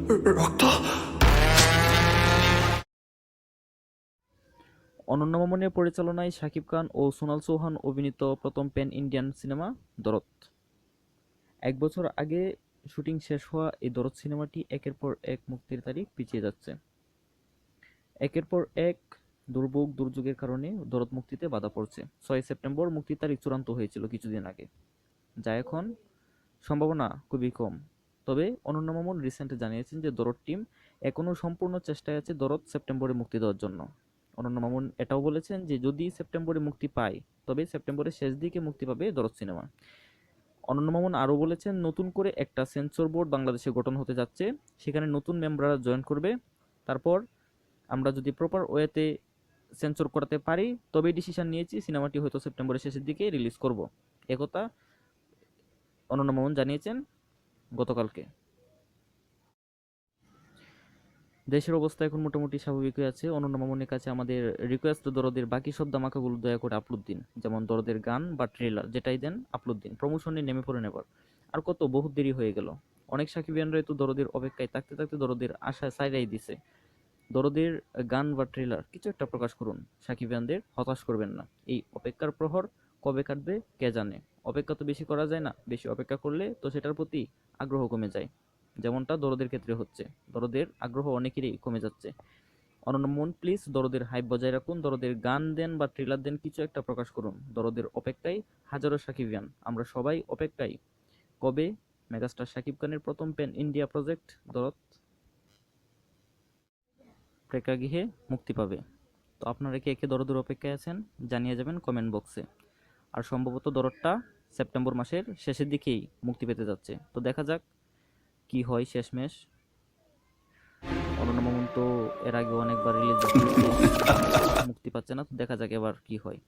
রক্ত। অনন্য মামুনের পরিচালনায় শাকিব খান ও সোনাল চৌহান অভিনীত প্রথম প্যান ইন্ডিয়ান সিনেমা দরদ। 1 বছর আগে শুটিং শেষ হওয়া এই দরদ সিনেমাটি একের পর এক মুক্তির তারিখ পিছিয়ে যাচ্ছে। একের পর এক দুর্ভোগ দুর্যোগের কারণে দরদ মুক্তিতে বাধা পড়ছে। 6 সেপ্টেম্বর মুক্তির তারিখ চূড়ান্ত হয়েছিল কিছুদিন আগে, যা এখন সম্ভাবনা খুবই কম। তবে অনন্য মামুন রিসেন্ট জানিয়েছেন যে দরদ টিম এখনও সম্পূর্ণ চেষ্টায় আছে দরদ সেপ্টেম্বরে মুক্তি দেওয়ার জন্য। অনন্য মামুন এটাও বলেছেন যে যদি সেপ্টেম্বরে মুক্তি পায় তবে সেপ্টেম্বরের শেষ দিকে মুক্তি পাবে দরদ সিনেমা। অনন্য মামুন আরও বলেছেন নতুন করে একটা সেন্সর বোর্ড বাংলাদেশে গঠন হতে যাচ্ছে, সেখানে নতুন মেম্বাররা জয়েন করবে। তারপর আমরা যদি প্রপার ওয়েতে সেন্সর করাতে পারি তবেই ডিসিশন নিয়েছি সিনেমাটি হয়তো সেপ্টেম্বরের শেষের দিকে রিলিজ করব, একথা অনন্য মামুন জানিয়েছেন গতকালকে। দেশের অবস্থা এখন মোটামুটি স্বাভাবিক হয়ে আছে। অনন্য মামুনের কাছে আমাদের রিকোয়েস্ট, দরদের বাকি সব ধামাকাগুলো দয়া করে আপলোড দিন, যেমন দরদের গান বা ট্রেলার যেটাই দেন আপলোড দিন, প্রমোশনে নেমে পড়েন এবার। আর কত, বহুত দেরি হয়ে গেল। অনেক সাকিবিয়ানরাই তো দরদের অপেক্ষায় থাকতে থাকতে দরদের আশা সাইরাই দিছে। দরদের গান বা ট্রেলার কিছু একটা প্রকাশ করুন, সাকিবিয়ানদের হতাশ করবেন না। এই অপেক্ষার প্রহর কবে কাটবে কে জানে। অপেক্ষা তো বেশি করা যায় না, বেশি অপেক্ষা করলে তো সেটার প্রতি আগ্রহ কমে যায়, যেমনটা দরদের ক্ষেত্রে হচ্ছে। দরদের আগ্রহ অনেকেরই কমে যাচ্ছে। অনন্য মামুন প্লিজ দরদের হাইপ বজায় রাখুন, দরদের গান দেন বা ট্রেলার দেন, কিছু একটা প্রকাশ করুন। দরদের অপেক্ষায় হাজারো সাকিবিয়ান, আমরা সবাই অপেক্ষায় কবে মেগাস্টার শাকিব খানের প্রথম প্যান ইন্ডিয়া প্রজেক্ট দরদ প্রেক্ষাগৃহে মুক্তি পাবে। তো আপনারা কি একে দরদের অপেক্ষায় আছেন জানিয়ে যাবেন কমেন্ট বক্সে। আর সম্ভবত দরদটা সেপ্টেম্বর মাসের শেষের দিকেই মুক্তি পেতে যাচ্ছে, তো দেখা যাক কি হয় শেষমেশ। অনন্য মামুন তো এর আগে অনেকবার রিলিজ মুক্তি পাচ্ছে না, তো দেখা যাক এবার কি হয়।